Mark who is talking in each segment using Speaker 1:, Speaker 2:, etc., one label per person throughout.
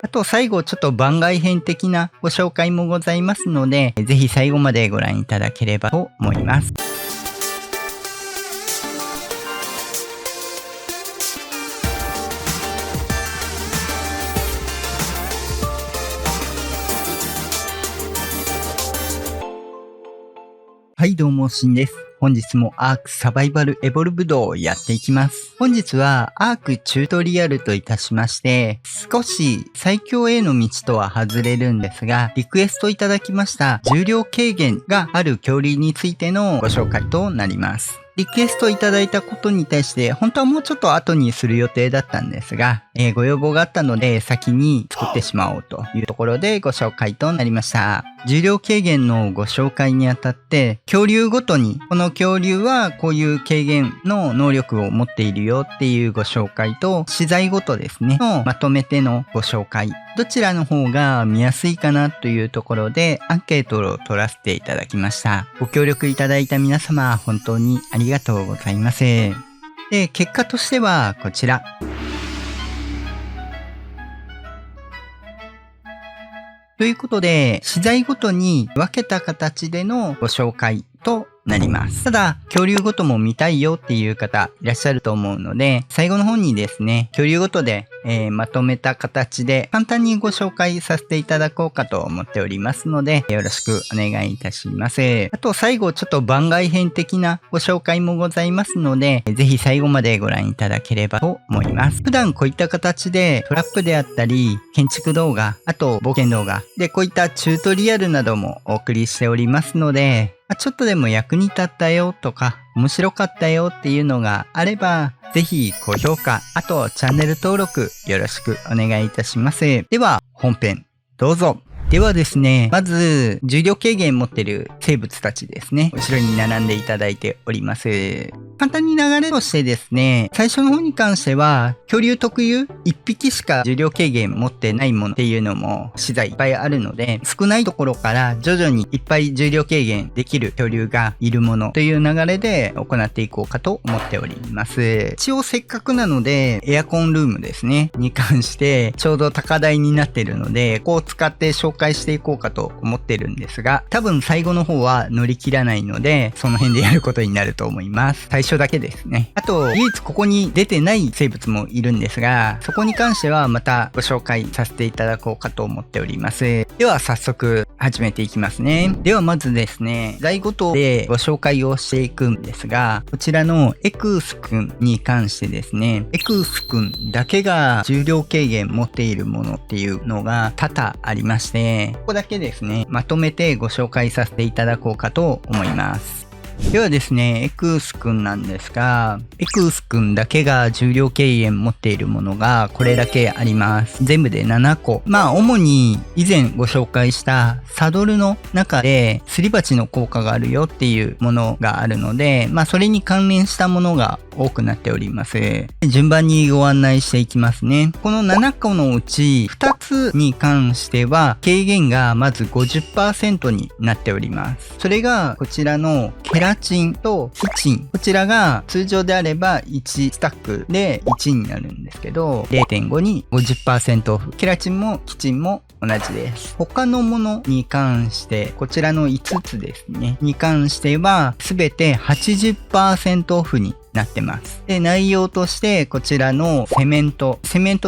Speaker 1: あと最後ちょっと番外編的なご紹介もございますので、ぜひ最後までご覧いただければと思います。はい、どうも、しんです。本日もアークサバイバルエボルブドをやっていきます。本日はアークチュートリアルといたしまして、少し最強への道とは外れるんですが、リクエストいただきました重量軽減がある恐竜についてのご紹介となります。リクエストいただいたことに対して、本当はもうちょっと後にする予定だったんですが、ご要望があったので先に作ってしまおうというところでご紹介となりました。重量軽減のご紹介にあたって、恐竜ごとに、この恐竜はこういう軽減の能力を持っているよっていうご紹介と、資材ごとですね、のまとめてのご紹介。どちらの方が見やすいかなというところでアンケートを取らせていただきました。ご協力いただいた皆様、本当にありがとうございます。で、結果としてはこちら。ということで、資材ごとに分けた形でのご紹介となります。ただ、恐竜ごとも見たいよっていう方いらっしゃると思うので、最後の方にですね、恐竜ごとで、まとめた形で簡単にご紹介させていただこうかと思っておりますので、よろしくお願いいたします。あと最後ちょっと番外編的なご紹介もございますので、ぜひ最後までご覧いただければと思います。普段こういった形でトラップであったり、建築動画、あと冒険動画でこういったチュートリアルなどもお送りしておりますので、ちょっとでも役に立ったよとか、面白かったよっていうのがあれば、ぜひ高評価、あとチャンネル登録よろしくお願いいたします。では、本編どうぞ。ではですね、まず、重量軽減持ってる生物たちですね。後ろに並んでいただいております。簡単に流れとしてですね、最初の方に関しては、恐竜特有、1匹しか重量軽減持ってないものっていうのも資材いっぱいあるので、少ないところから徐々にいっぱい重量軽減できる恐竜がいるものという流れで行っていこうかと思っております。一応せっかくなので、エアコンルームですね、に関してちょうど高台になってるので、こう使って紹介していこうかと思ってるんですが、多分最後の方は乗り切らないので、その辺でやることになると思います。最初だけですね。あと、唯一ここに出てない生物もいるんですが、そこに関してはまたご紹介させていただこうかと思っております。では早速始めていきますね。ではまずですね、材ごとでご紹介をしていくんですが、こちらのエクースくんに関してですね、エクースくんだけが重量軽減持っているものっていうのが多々ありまして、ここだけですね、まとめてご紹介させていただこうかと思います。ではですね、エクースくんなんですが、エクースくんだけが重量軽減持っているものがこれだけあります。全部で7個。主に以前ご紹介したサドルの中ですり鉢の効果があるよっていうものがあるので、それに関連したものが多くなっております。順番にご案内していきますね。この7個のうち2つに関しては軽減がまず 50% になっております。それがこちらのケラチンとキチン。こちらが通常であれば1スタックで1になるんですけど、0.5 に 50% オフ。ケラチンもキチンも同じです。他のものに関して、こちらの5つですね。に関しては、すべて 80% オフになってます。で、内容としてこちらのセメント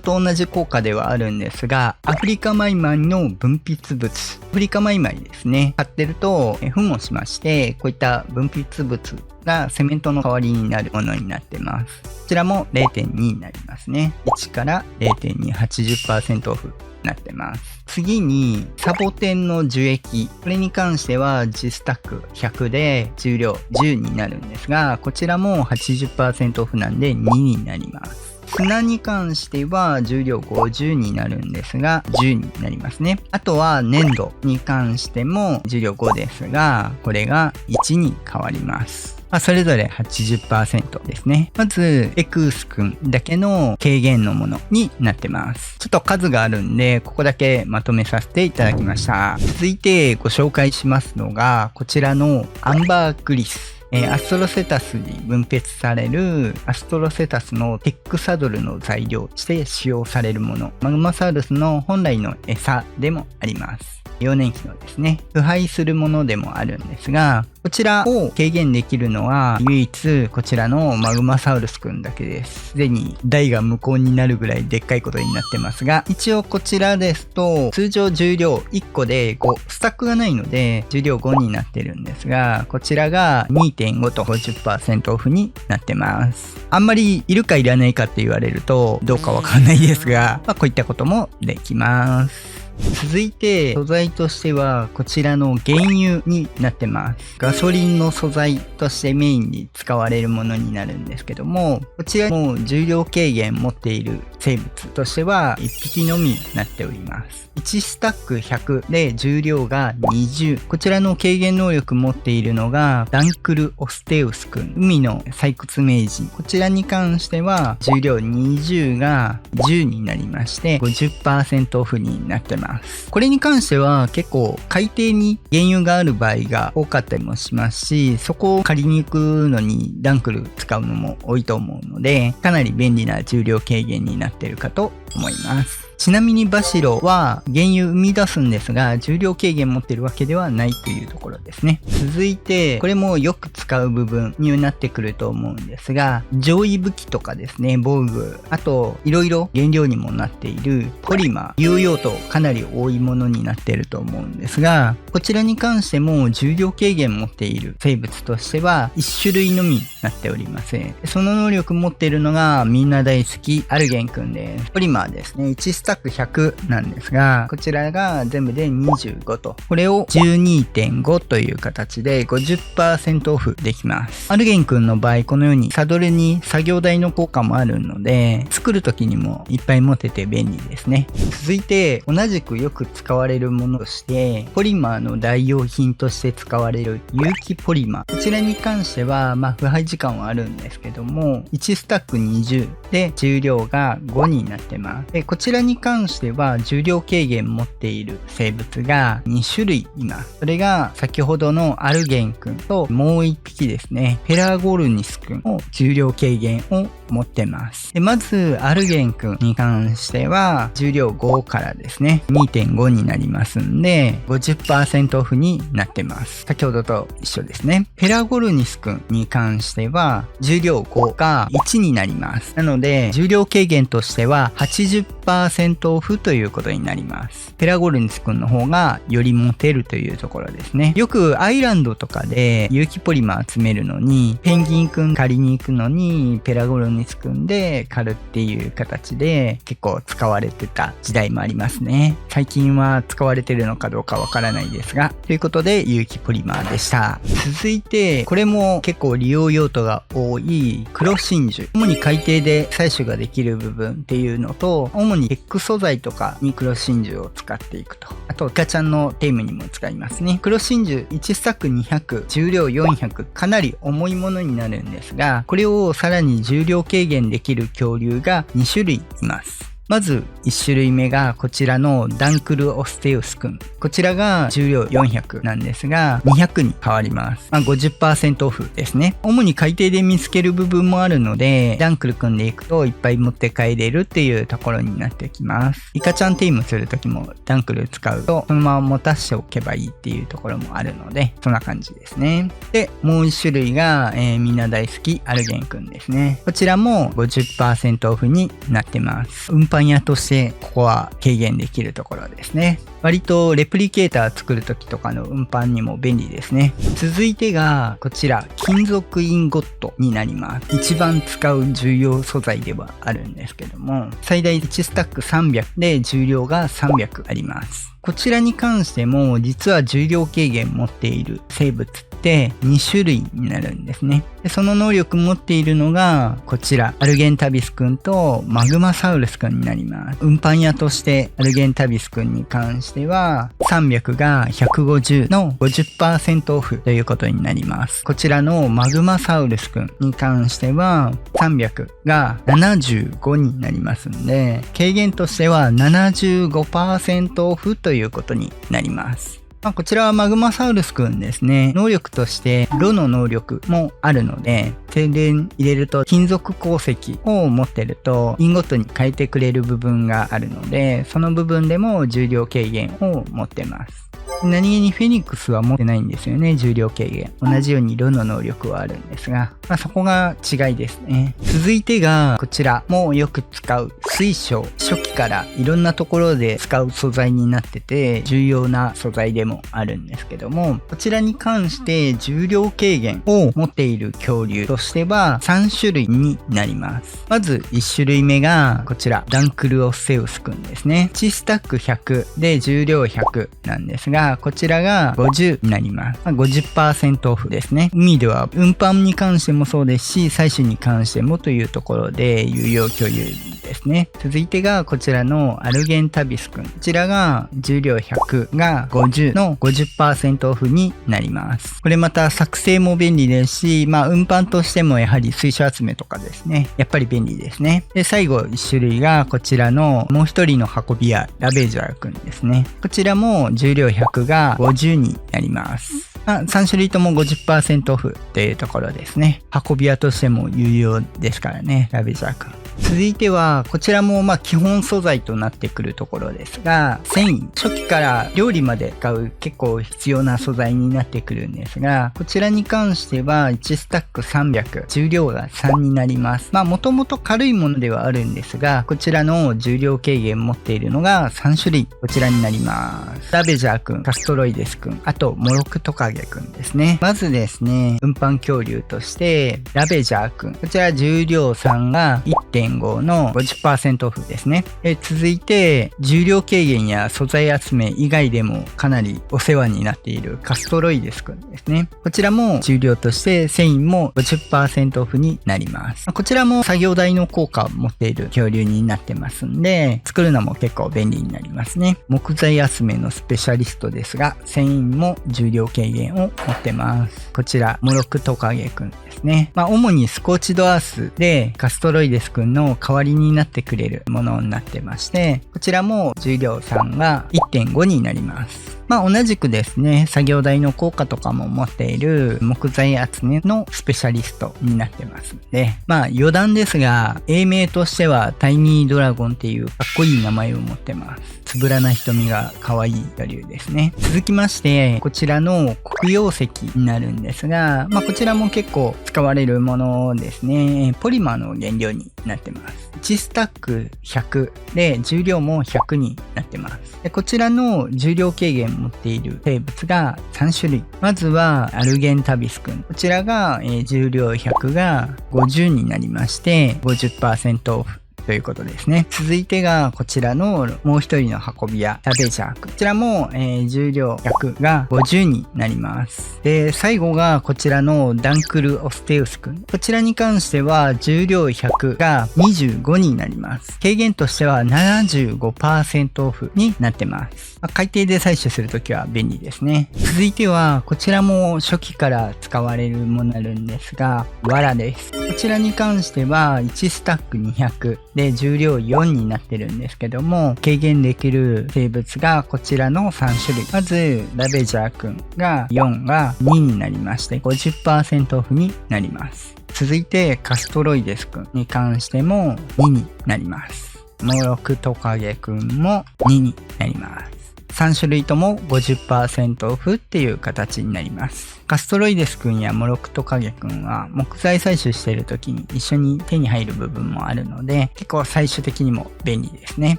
Speaker 1: と同じ効果ではあるんですが、アフリカマイマイの分泌物、アフリカマイマイですね、買ってると糞をしまして、こういった分泌物がセメントの代わりになるものになってます。こちらも 0.2 になりますね。1から 0.2、80% オフなってます。次にサボテンの樹液、これに関しては1スタック100で重量10になるんですが、こちらも 80% オフなんで2になります。砂に関しては重量50になるんですが10になりますね。あとは粘土に関しても重量5ですが、これが1に変わります。それぞれ 80% ですね。まず、エクス君だけの軽減のものになってます。ちょっと数があるんで、ここだけまとめさせていただきました。続いてご紹介しますのが、こちらのアンバーグリス。アストロセタスに分泌されるアストロセタスのテックサドルの材料として使用されるもの。マグマサウルスの本来の餌でもあります。幼年期のですね、腐敗するものでもあるんですが、こちらを軽減できるのは唯一こちらのマグマサウルスくんだけです。すでに台が無効になるぐらいでっかいことになってますが、一応こちらですと通常重量1個で5、スタックがないので重量5になってるんですが、こちらが 2.5 と 50% オフになってます。あんまりいるかいらないかって言われるとどうかわかんないですが、こういったこともできます。続いて素材としてはこちらの原油になってます。ガソリンの素材としてメインに使われるものになるんですけども、こちらも重量軽減持っている生物としては1匹のみになっております。1スタック100で重量が20。こちらの軽減能力持っているのがダンクルオステウスくん、海の採掘名人。こちらに関しては重量20が10になりまして 50% オフになってます。これに関しては結構海底に原油がある場合が多かったりもしますし、そこを借りに行くのにダンクル使うのも多いと思うので、かなり便利な重量軽減になっているかと思います。ちなみにバシロは原油生み出すんですが、重量軽減持ってるわけではないというところですね。続いて、これもよく使う部分になってくると思うんですが、上位武器とかですね、防具、あといろいろ原料にもなっているポリマー、有用途かなり多いものになっていると思うんですが、こちらに関しても重量軽減持っている生物としては1種類のみになっております。その能力持っているのがみんな大好きアルゲンくんです。ポリマーですね。1スタック100なんですが、こちらが全部で25と、これを 12.5 という形で 50% オフできます。アルゲンくんの場合、このようにサドルに作業台の効果もあるので、作る時にもいっぱい持てて便利ですね。続いて、同じくよく使われるものとして、ポリマーの代用品として使われる有機ポリマー。こちらに関しては、腐敗時間はあるんですけども、1スタック20で重量が5になってます。で、こちらに関しては重量軽減持っている生物が2種類います。それが先ほどのアルゲンくんともう1匹ですね、ペラゴルニスくんの重量軽減を持ってます。で、まずアルゲンくんに関しては重量5からですね、2.5 になりますんで 50% オフになってます。先ほどと一緒ですね。ペラゴルニスくんに関しては重量5が1になります。なので重量軽減としては 80% オフということになります。ペラゴルニスくんの方がよりモテるというところですね。よくアイランドとかで有機ポリマー集めるのに、ペンギンくん借りに行くのにペラゴルニスくんで狩るっていう形で結構使われてた時代もありますね。最近は使われてるのかどうかわからないですが、ということで有機ポリマーでした。続いて、これも結構利用用途が多い黒真珠。主に海底で採取ができる部分っていうのと、主にテック素材とかに黒真珠を使っていくと。あと、イカちゃんのテームにも使いますね。黒真珠1スタック200、重量400、かなり重いものになるんですが、これをさらに重量軽減できる恐竜が2種類います。まず1種類目がこちらのダンクルオステウスくん。こちらが重量400なんですが200に変わります。50% オフですね。主に海底で見つける部分もあるので、ダンクルくんでいくといっぱい持って帰れるっていうところになってきます。イカちゃんテイムするときもダンクル使うとそのまま持たしておけばいいっていうところもあるので、そんな感じですね。で、もう1種類が、みんな大好きアルゲンくんですね。こちらも 50% オフになってます。運搬屋としてここは軽減できるところですね。割とレプリケーター作るときとかの運搬にも便利ですね。続いてがこちら金属インゴットになります。一番使う重要素材ではあるんですけども、最大1スタック300で重量が300あります。こちらに関しても実は重量軽減持っている生物っって2種類になるんですね。でその能力持っているのがこちらアルゲンタビス君とマグマサウルス君になります。運搬屋としてアルゲンタビス君に関しては300が150の 50% オフということになります。こちらのマグマサウルス君に関しては300が75になりますんで、軽減としては 75% オフということになります。こちらはマグマサウルスくんですね。能力として炉の能力もあるので、精錬入れると金属鉱石を持ってるとインゴットに変えてくれる部分があるので、その部分でも重量軽減を持ってます。何気にフェニックスは持ってないんですよね、重量軽減。同じように炉の能力はあるんですが、そこが違いですね。続いてがこちらもよく使う水晶。初期からいろんなところで使う素材になってて重要な素材でもあるんですけども、こちらに関して重量軽減を持っている恐竜としては3種類になります。まず1種類目がこちらダンクルオッセウスくんですね。1スタック100で重量100なんですが、こちらが50になります。50% オフですね。海では運搬に関してもそうですし、採取に関してもというところで有用恐竜ですね。続いてがこちらのアルゲンタビスくん。こちらが重量100が50の 50% オフになります。これまた作成も便利ですし、運搬としてもやはり水晶集めとかですね。やっぱり便利ですね。で、最後1種類がこちらのもう一人の運び屋、ラベージャーくんですね。こちらも重量100が50になります。3種類とも 50% オフっていうところですね。運び屋としても有用ですからね、ラベジャー君。続いては、こちらも基本素材となってくるところですが、繊維。初期から料理まで使う結構必要な素材になってくるんですが、こちらに関しては1スタック300、重量が3になります。もともと軽いものではあるんですが、こちらの重量軽減持っているのが3種類、こちらになります。ラベジャー君、カストロイデス君、あとモロクトカゲ君ですね。まずですね、運搬恐竜として、ラベジャー君。こちら重量3が 1.5 の 50% オフですね。続いて、重量軽減や素材集め以外でもかなりお世話になっているカストロイデス君ですね。こちらも重量として繊維も 50% オフになります。こちらも作業台の効果を持っている恐竜になってますんで、作るのも結構便利になりますね。木材集めのスペシャリストですが、繊維も重量軽減を持ってます。こちら、モロクトカゲ君ですね。主にスコーチドアースでカストロイデス君の代わりになってくれるものになってまして、こちらも重量3が 1.5 になります。同じくですね、作業台の効果とかも持っている木材集めのスペシャリストになってますので、余談ですが、英名としてはタイニードラゴンっていうかっこいい名前を持ってます。つぶらな瞳が可愛い恐竜ですね。続きまして、こちらの黒曜石になるんですが、こちらも結構使われるものですね。ポリマーの原料になってます。1スタック100で重量も100になってます。でこちらの重量軽減持っている生物が3種類。まずはアルゲンタビス君。こちらが、重量100が50になりまして 50% オフ。ということですね。続いてがこちらのもう一人の運び屋、ラベジャー。こちらも、重量100が50になります。で、最後がこちらのダンクルオステウス君。こちらに関しては重量100が25になります。軽減としては 75% オフになってます。海底で採取するときは便利ですね。続いてはこちらも初期から使われるものになるんですが、藁です。こちらに関しては1スタック200。で重量4になってるんですけども、軽減できる生物がこちらの3種類。まずラベジャー君が4が2になりまして 50% オフになります。続いてカストロイデス君に関しても2になります。モロクトカゲ君も2になります。3種類とも 50% オフっていう形になります。カストロイデス君やモロクトカゲ君は木材採取している時に一緒に手に入る部分もあるので、結構採取的にも便利ですね。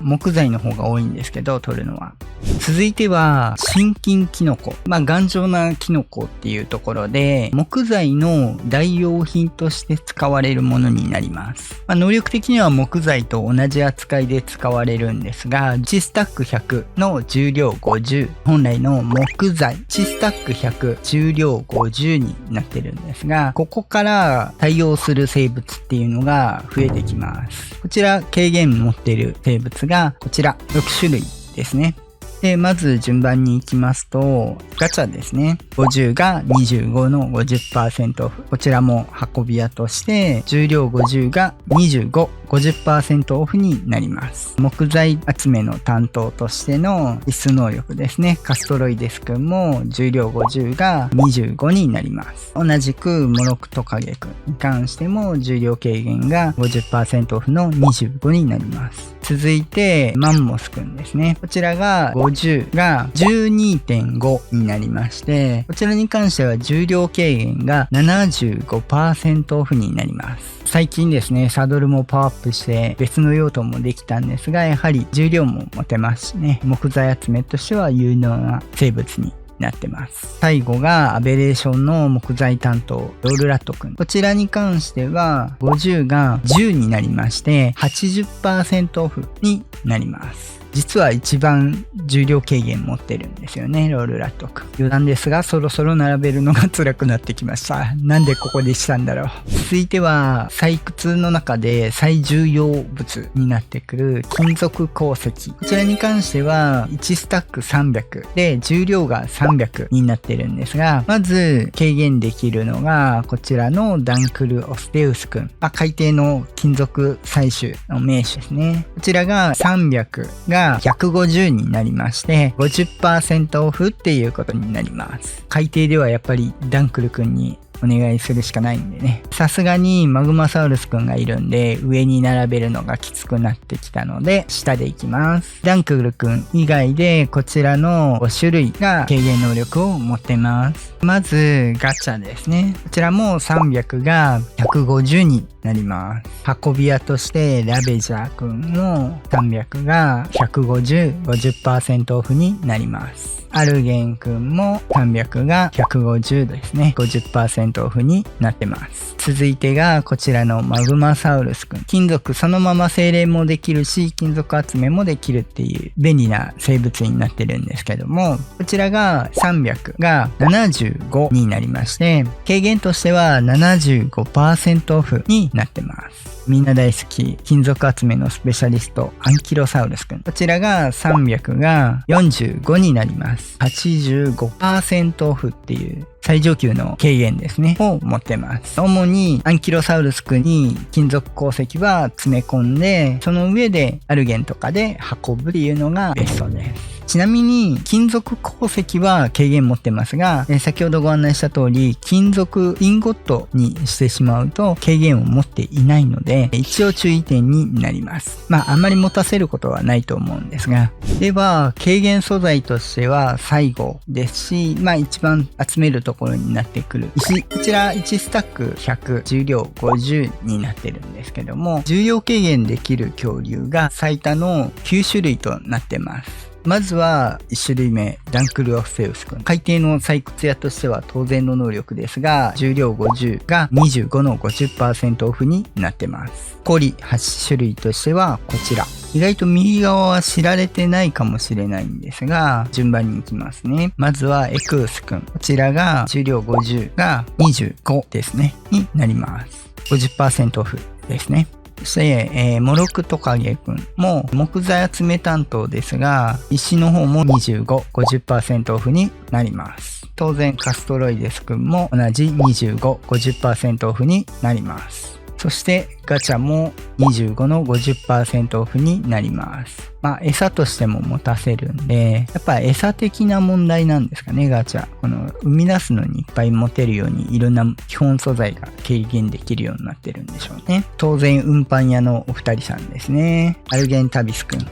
Speaker 1: 木材の方が多いんですけど、取るのは。続いては心筋キノコ。頑丈なキノコっていうところで、木材の代用品として使われるものになります。能力的には木材と同じ扱いで使われるんですが、1スタック100の重量量50、本来の木材1スタック100、重量50になってるんですが、ここから対応する生物っていうのが増えてきます。こちら軽減持っている生物がこちら6種類ですね。で、まず順番に行きますと、ガチャですね。50が25の 50% オフ。こちらも運び屋として、重量50が25、50% オフになります。木材集めの担当としての必須能力ですね。カストロイデス君も重量50が25になります。同じくモロクトカゲ君に関しても重量軽減が 50% オフの25になります。続いてマンモス君ですね。こちらが50が 12.5 になりまして、こちらに関しては重量軽減が 75% オフになります。最近ですね、サドルもパワーアップして別の用途もできたんですが、やはり重量も持てますしね、木材集めとしては有能な生物になってます。最後がアベレーションの木材担当ロールラット君。こちらに関しては50が10になりまして 80% オフになります。実は一番重量軽減持ってるんですよね、ロールラット君。余談ですが、そろそろ並べるのが辛くなってきました。なんでここでしたんだろう。続いては、採掘の中で最重要物になってくる金属鉱石。こちらに関しては、1スタック300で、重量が300になってるんですが、まず軽減できるのが、こちらのダンクル・オステウス君。海底の金属採取の名手ですね。こちらが300が150になりまして 50% オフっていうことになります。海底ではやっぱりダンクル君にお願いするしかないんでね。さすがにマグマサウルスくんがいるんで上に並べるのがきつくなってきたので下でいきます。ダンクルくん以外でこちらの5種類が軽減能力を持ってます。まずガチャですね。こちらも300が150になります。運び屋としてラベジャーくんも300が150、50% オフになります。アルゲンくんも300が150ですね。50% オフになってます。続いてがこちらのマグマサウルスくん。金属そのまま精錬もできるし、金属集めもできるっていう便利な生物になってるんですけども、こちらが300が75になりまして、軽減としては 75% オフになってます。みんな大好き金属集めのスペシャリストアンキロサウルスくん。こちらが300が45になります。85% オフっていう最上級の軽減ですねを持ってます。主にアンキロサウルスくんに金属鉱石は詰め込んで、その上でアルゲンとかで運ぶっていうのがベストです。ちなみに金属鉱石は軽減持ってますが、先ほどご案内した通り金属インゴットにしてしまうと軽減を持っていないので一応注意点になります。あんまり持たせることはないと思うんですが、では軽減素材としては最後ですし、一番集めるところになってくる石。こちら1スタック100、重量50になってるんですけども、重量軽減できる恐竜が最多の9種類となってます。まずは1種類目、ダンクル・オフセウス君。海底の採掘屋としては当然の能力ですが、重量50が25の 50% オフになってます。コリ8種類としてはこちら。意外と右側は知られてないかもしれないんですが、順番に行きますね。まずはエクース君。こちらが重量50が25ですね。になります。50% オフですね。そして、モロクトカゲくんも木材集め担当ですが、石の方も25、50% オフになります。当然カストロイデスくんも同じ25、50% オフになります。そしてガチャも25の 50% オフになります。餌としても持たせるんで、やっぱ餌的な問題なんですかね、ガチャ。この生み出すのにいっぱい持てるようにいろんな基本素材が軽減できるようになってるんでしょうね。当然運搬屋のお二人さんですね。アルゲンタビスくん。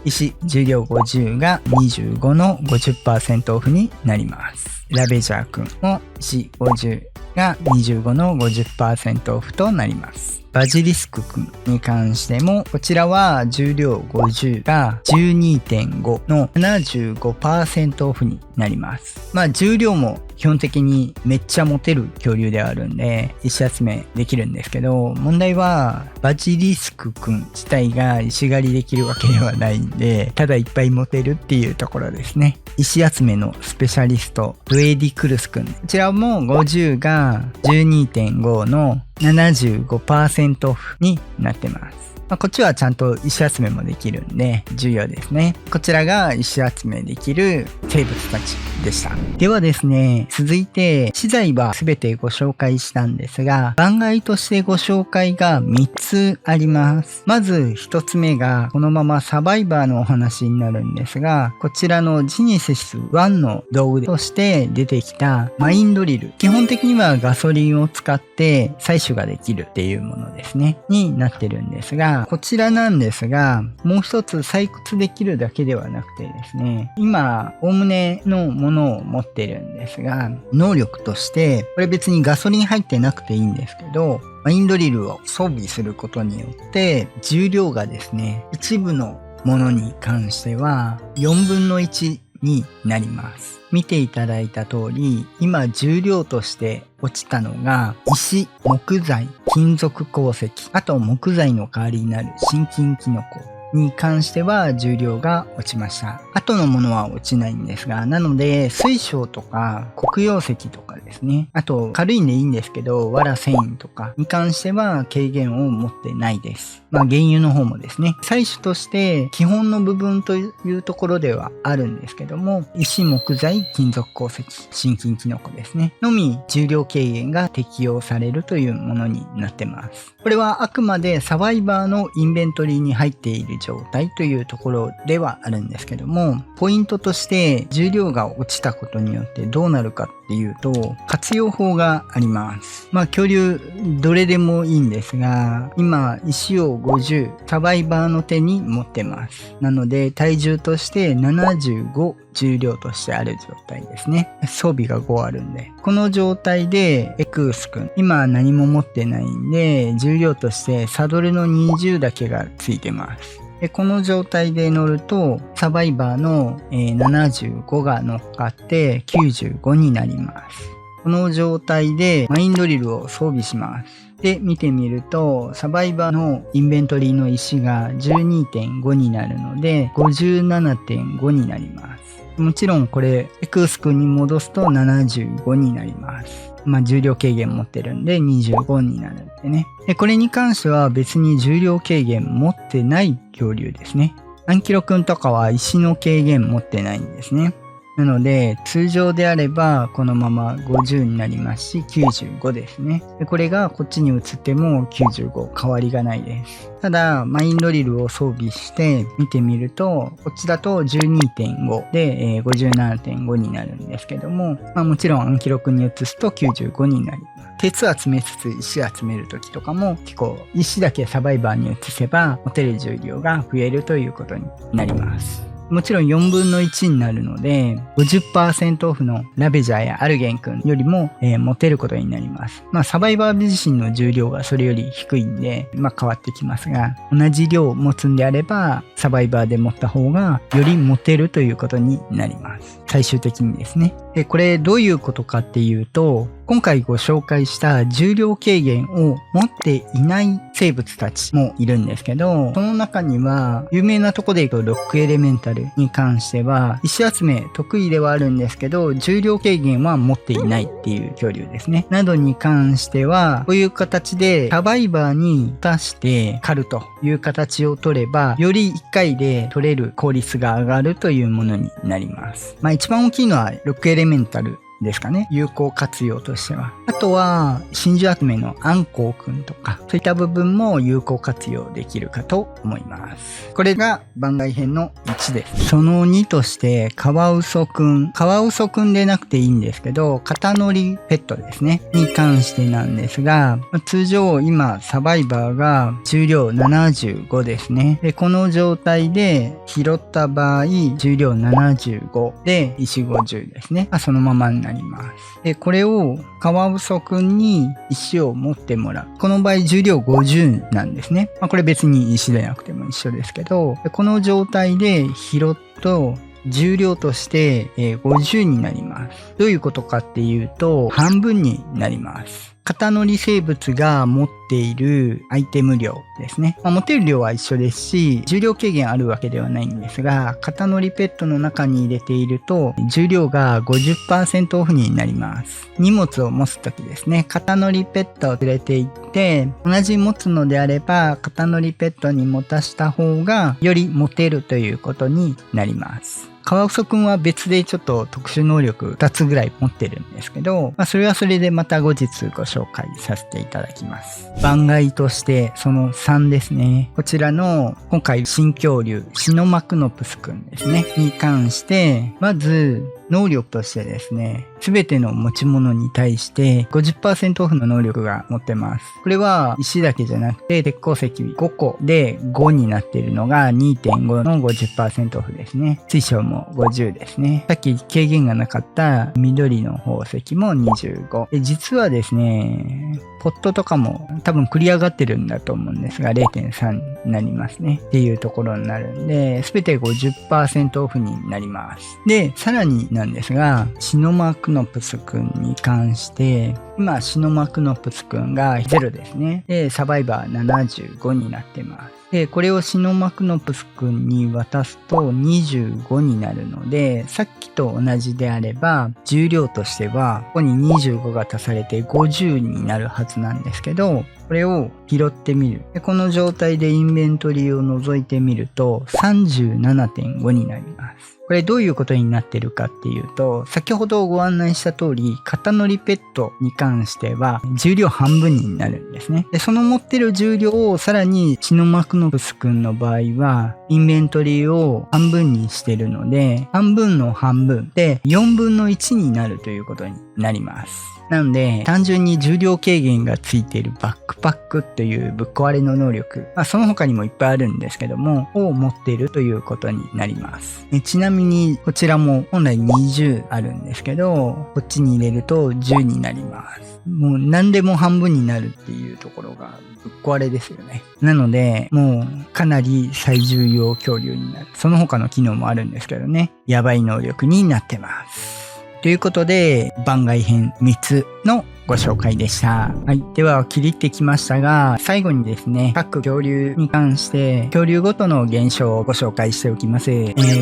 Speaker 1: 石重量50が25の 50% オフになります。ラベジャーくんも石50が25の 50% オフとなります。バジリスクくんに関しても、こちらは重量50が 12.5 の 75% オフになります。重量も基本的にめっちゃ持てる恐竜ではあるんで、石集めできるんですけど、問題はバジリスクくん自体が石狩りできるわけではないんで、ただいっぱい持てるっていうところですね。石集めのスペシャリスト、ブエディクルスくん。こちらも50が 12.5 の 75% オフになってます。こっちはちゃんと石集めもできるんで重要ですね。こちらが石集めできる生物たちでした。ではですね、続いて資材は全てご紹介したんですが、番外としてご紹介が3つあります。まず1つ目がこのままサバイバーのお話になるんですが、こちらのジニシス1の道具として出てきたマインドリル。基本的にはガソリンを使って採取ができるっていうものですね。になってるんですが、こちらなんですが、もう一つ採掘できるだけではなくてですね、今、おおむねのものを持ってるんですが、能力として、これ別にガソリン入ってなくていいんですけど、マインドリルを装備することによって、重量がですね、一部のものに関しては、4分の1になります。見ていただいた通り、今重量として落ちたのが石、木材、金属鉱石、あと木材の代わりになる心筋キノコに関しては重量が落ちました。後のものは落ちないんですが、なので水晶とか黒曜石とかですね、あと軽いんでいいんですけど、藁繊維とかに関しては軽減を持ってないです。原油の方もですね、採取として基本の部分というところではあるんですけども、石、木材、金属鉱石、心筋キノコですね、のみ重量軽減が適用されるというものになってます。これはあくまでサバイバーのインベントリーに入っている状態というところではあるんですけども、ポイントとして重量が落ちたことによってどうなるかっていうと、活用法があります。恐竜どれでもいいんですが、今石を50サバイバーの手に持ってます。なので体重として75重量としてある状態ですね。装備が5あるんで。この状態でエクースくん、今何も持ってないんで、重量としてサドルの20だけがついてます。でこの状態で乗るとサバイバーの75が乗っかって95になります。この状態でマインドリルを装備します。で見てみるとサバイバーのインベントリーの石が 12.5 になるので 57.5 になります。もちろんこれエクース君に戻すと75になります。重量軽減持ってるんで25になるんでね。でこれに関しては別に重量軽減持ってない恐竜ですね。アンキロ君とかは石の軽減持ってないんですね。なので通常であればこのまま50になりますし95ですね。でこれがこっちに移っても95変わりがないです。ただマインドリルを装備して見てみるとこっちだと 12.5 で、57.5 になるんですけども、もちろんアンキロ君に移すと95になります。鉄集めつつ石集める時とかも結構石だけサバイバーに移せば持てる重量が増えるということになります。もちろん4分の1になるので 50% オフのラベジャーやアルゲン君よりも、持てることになります。サバイバー自身の重量がそれより低いんで、変わってきますが、同じ量を持つんであればサバイバーで持った方がより持てるということになります。最終的にですね。でこれどういうことかっていうと、今回ご紹介した重量軽減を持っていない生物たちもいるんですけど、その中には有名なとこで言うとロックエレメンタルに関しては石集め得意ではあるんですけど重量軽減は持っていないっていう恐竜ですね。などに関してはこういう形でサバイバーに出して狩るという形を取ればより1回で取れる効率が上がるというものになります。一番大きいのはロックエレメンタルですかね。有効活用としては。あとは真珠集めのアンコウくんとかそういった部分も有効活用できるかと思います。これが番外編の1です。その2としてカワウソくん。カワウソくんでなくていいんですけど肩乗りペットですねに関してなんですが、通常今サバイバーが重量75ですね。でこの状態で拾った場合重量75で石50ですね。そのままになります。でこれをカワウソくんに石を持ってもらう。この場合重量50なんですね。これ別に石でなくても一緒ですけど、この状態で拾っと重量として、50になります。どういうことかっていうと、半分になります。型乗り生物が持っているアイテム量ですね。持てる量は一緒ですし、重量軽減あるわけではないんですが、型乗りペットの中に入れていると、重量が 50% オフになります。荷物を持つときですね、型乗りペットを連れて行って、同じ持つのであれば、型乗りペットに持たした方が、より持てるということになります。カワウソくんは別でちょっと特殊能力2つぐらい持ってるんですけど、それはそれでまた後日ご紹介させていただきます。番外としてその3ですね。こちらの今回新恐竜シノマクノプスくんですね。に関して、まず能力としてですね、すべての持ち物に対して 50% オフの能力が持ってます。これは石だけじゃなくて鉄鉱石5個で5になっているのが 2.5 の 50% オフですね。水晶も50ですね。さっき軽減がなかった緑の宝石も25。で実はですね、ポットとかも多分繰り上がってるんだと思うんですが 0.3 になりますね。っていうところになるんで、すべて 50% オフになります。で、さらになんですが、シノマクノプスくんに関して、今、シノマクノプスくんが0ですね。で、サバイバー75になってます。で、これをシノマクノプスくんに渡すと25になるので、さっきと同じであれば、重量としては、ここに25が足されて50になるはずなんですけど、これを拾ってみる。でこの状態でインベントリーを覗いてみると 37.5 になります。これどういうことになってるかっていうと、先ほどご案内した通り、型乗りペットに関しては重量半分になるんですね。で、その持ってる重量をさらにシノマクノプスくんの場合は、インベントリーを半分にしてるので、半分の半分で4分の1になるということになります。なので、単純に重量軽減がついているバックパックというぶっ壊れの能力、その他にもいっぱいあるんですけども、を持っているということになります。ちなみに、こちらも本来20あるんですけど、こっちに入れると10になります。もう何でも半分になるっていうところがぶっ壊れですよね。なので、もうかなり最重要恐竜になる。その他の機能もあるんですけどね、やばい能力になってます。ということで、番外編3つのご紹介でした。はい。では、切り入ってきましたが、最後にですね、各恐竜に関して、恐竜ごとの現象をご紹介しておきます。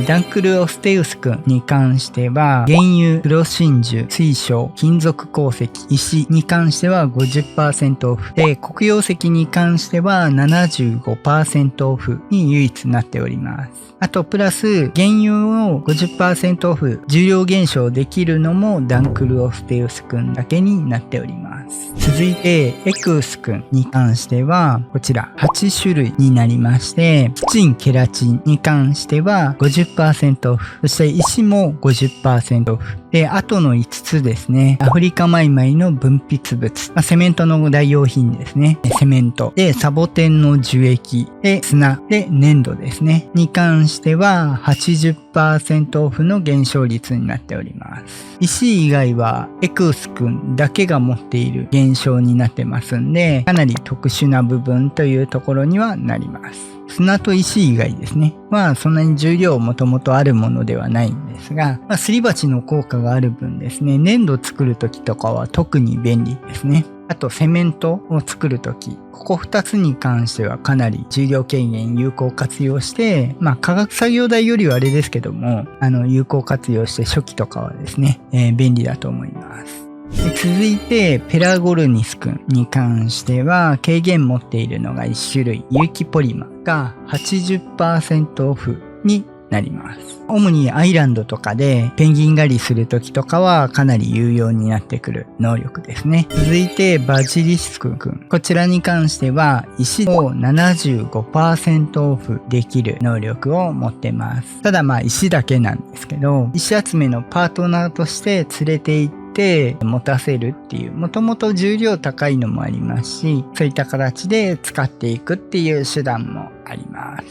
Speaker 1: ダンクルオステウスくんに関しては、原油、黒真珠、水晶、金属鉱石、石に関しては 50% オフ。で、黒曜石に関しては 75% オフに唯一なっております。あと、プラス、原油を 50% オフ、重量減少できるのもダンクルオステウスくんだけになっております。続いて、エクウスくんに関しては、こちら8種類になりまして、キチン、ケラチンに関しては 50% オフ、そして石も 50% オフ。で、あとの5つですね、アフリカマイマイの分泌物、セメントの代用品ですね。セメント。で、サボテンの樹液。で、砂。で、粘土ですね。に関しては 80% オフの減少率になっております。石以外はエクウスくんだけが持っている減少になってますんで、かなり特殊な部分というところにはなります。砂と石以外ですね。そんなに重量もともとあるものではないんですが、すり鉢の効果がある分ですね、粘土作るときとかは特に便利ですね。あとセメントを作るとき、ここ2つに関してはかなり重量軽減有効活用して、化学作業台よりはあれですけども、有効活用して初期とかはですね、便利だと思います。続いて、ペラゴルニスくんに関しては、軽減持っているのが1種類、有機ポリマが 80% オフになります。主にアイランドとかでペンギン狩りするときとかはかなり有用になってくる能力ですね。続いて、バジリスクくん。こちらに関しては、石を 75% オフできる能力を持ってます。ただ石だけなんですけど、石集めのパートナーとして連れて行って持たせるっていう、もともと重量高いのもありますし、そういった形で使っていくっていう手段もあります。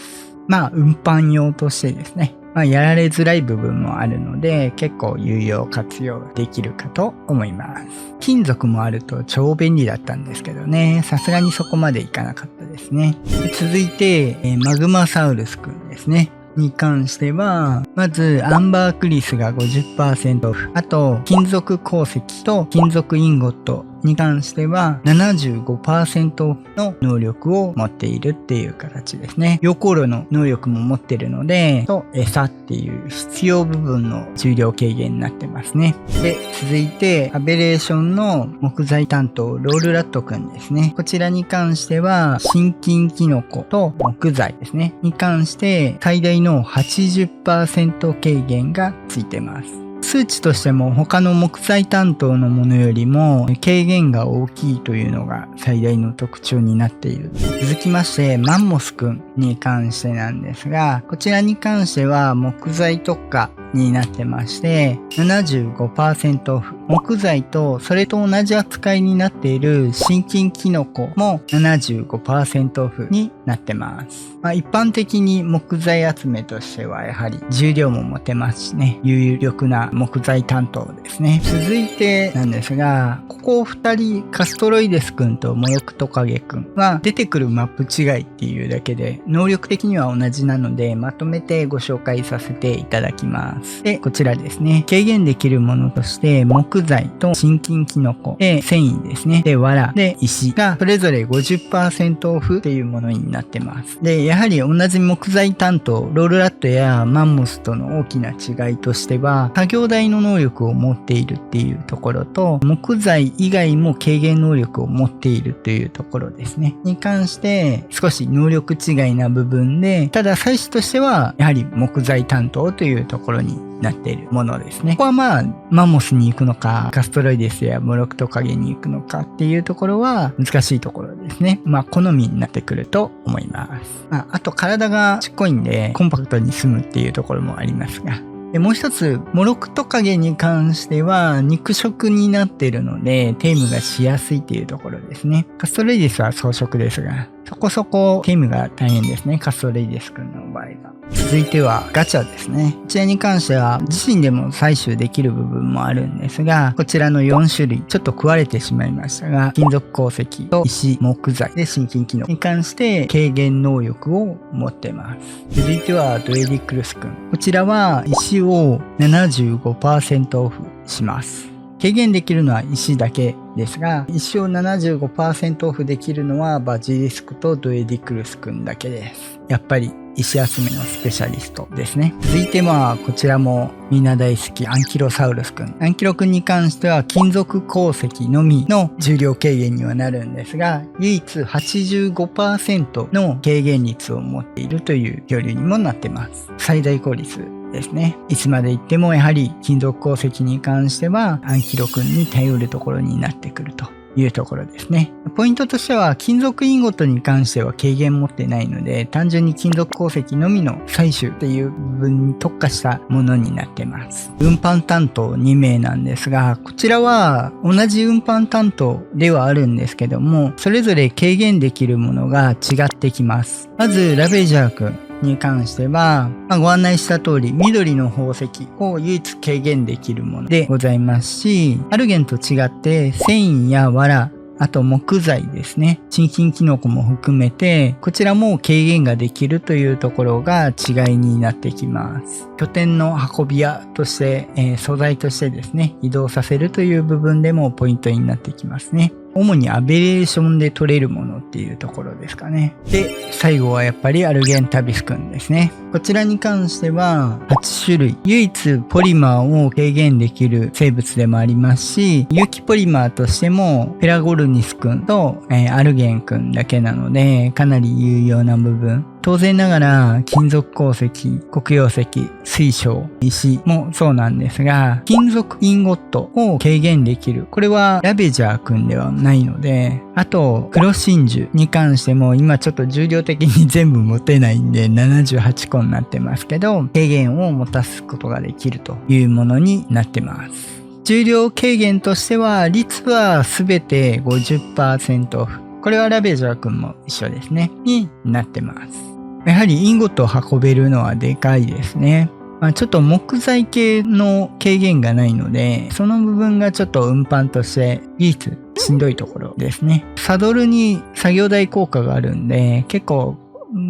Speaker 1: 運搬用としてですね、やられづらい部分もあるので、結構有用活用できるかと思います。金属もあると超便利だったんですけどね、さすがにそこまでいかなかったですね。続いて、マグマサウルスくんですね。に関しては、まずアンバークリスが 50% オフ、あと金属鉱石と金属インゴットに関しては 75% オフの能力を持っているっていう形ですね。溶鉱炉の能力も持ってるので、と餌っていう必要部分の重量軽減になってますね。で、続いてアベレーションの木材担当ロールラットくんですね。こちらに関しては心筋キノコと木材ですね。に関して最大の 80% 軽減がついてます。数値としても他の木材担当のものよりも軽減が大きいというのが最大の特徴になっている。続きましてマンモスくんに関してなんですが、こちらに関しては木材特化になってまして 75% オフ。木材とそれと同じ扱いになっている心筋キノコも 75% オフになってます。一般的に木材集めとしてはやはり重量も持てますしね、有力な木材担当ですね。続いてなんですが、ここ2人カストロイデスくんとモロクトカゲくんは出てくるマップ違いっていうだけで能力的には同じなので、まとめてご紹介させていただきます。で、こちらですね。軽減できるものとして木材と心筋キノコで繊維ですね。で、藁で石がそれぞれ 50% オフっていうものになってます。で、やはり同じ木材担当ロールラットやマンモスとの大きな違いとしては、作業台の能力を持っているっていうところと、木材以外も軽減能力を持っているというところですね。に関して少し能力違いな部分で、ただ最初としてはやはり木材担当というところになっているものですね。ここはマンモスに行くのか、カストロイデスやモロクトカゲに行くのかっていうところは難しいところですね。好みになってくると思います。あと体がちっこいんでコンパクトに済むっていうところもありますが。で、もう一つ、モロクトカゲに関しては肉食になっているのでテイムがしやすいっていうところですね。カストロイデスは草食ですが、そこそこテイムが大変ですね。カストロイデス君の場合が。続いてはガチャですね。こちらに関しては自身でも採取できる部分もあるんですが、こちらの4種類ちょっと食われてしまいましたが、金属鉱石と石、木材で心筋機能に関して軽減能力を持ってます。続いてはドエディクルス君。こちらは石を 75% オフします。軽減できるのは石だけですが、石を 75% オフできるのはバジリスクとドエディクルス君だけです。やっぱり石集めのスペシャリストですね。続いてこちらもみんな大好きアンキロサウルス君。アンキロ君に関しては金属鉱石のみの重量軽減にはなるんですが、唯一 85% の軽減率を持っているという恐竜にもなってます。最大効率ですね。いつまで行ってもやはり金属鉱石に関してはアンキロ君に頼るところになってくるというところですね。ポイントとしては金属インゴットに関しては軽減持ってないので、単純に金属鉱石のみの採取っていう部分に特化したものになってます。運搬担当2名なんですが、こちらは同じ運搬担当ではあるんですけども、それぞれ軽減できるものが違ってきます。まずラベジャー君に関しては、ご案内した通り緑の宝石を唯一軽減できるものでございますし、アルゲンと違って繊維や藁、あと木材ですね。心筋キノコも含めて、こちらも軽減ができるというところが違いになってきます。拠点の運び屋として、素材としてですね、移動させるという部分でもポイントになってきますね。主にアベレーションで取れるものっていうところですかね。で、最後はやっぱりアルゲンタビス君ですね。こちらに関しては8種類。唯一ポリマーを軽減できる生物でもありますし、有機ポリマーとしてもペラゴルニス君と、アルゲン君だけなので、かなり有用な部分。当然ながら金属鉱石、黒曜石、水晶、石もそうなんですが、金属インゴットを軽減できる。これはラベジャー君ではないので、あと黒真珠に関しても今ちょっと重量的に全部持てないんで78個になってますけど、軽減を持たすことができるというものになってます。重量軽減としては率はすべて 50% オフ。これはラベジャー君も一緒ですね。になってます。やはりインゴットを運べるのはでかいですね。ちょっと木材系の軽減がないので、その部分がちょっと運搬として唯一しんどいところですね。サドルに作業台効果があるんで、結構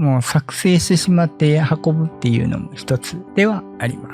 Speaker 1: もう作成してしまって運ぶっていうのも一つではありま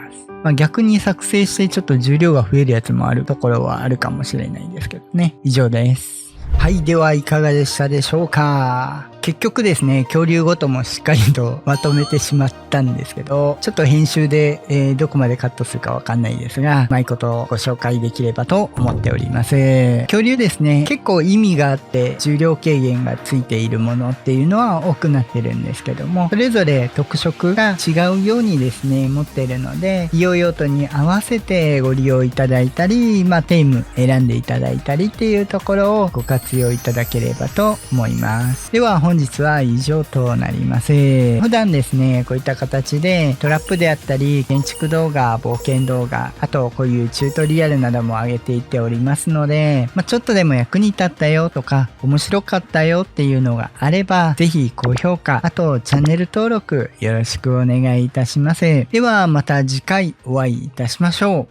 Speaker 1: す。逆に作成してちょっと重量が増えるやつもあるところはあるかもしれないですけどね。以上です。はい。では、いかがでしたでしょうか？結局ですね、恐竜ごともしっかりとまとめてしまったんですけど、ちょっと編集で、どこまでカットするかわかんないですが、うまいことご紹介できればと思っております。恐竜ですね、結構意味があって重量軽減がついているものっていうのは多くなってるんですけども、それぞれ特色が違うようにですね、持ってるので、利用用途に合わせてご利用いただいたり、テーム選んでいただいたりっていうところをご活用いただければと思います。では本日は以上となります。普段ですね、こういった形でトラップであったり、建築動画、冒険動画、あとこういうチュートリアルなども上げていっておりますので、ちょっとでも役に立ったよとか、面白かったよっていうのがあれば、ぜひ高評価、あとチャンネル登録よろしくお願いいたします。ではまた次回お会いいたしましょ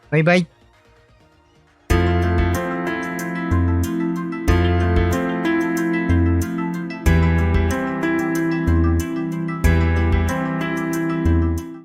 Speaker 1: う。バイバイ。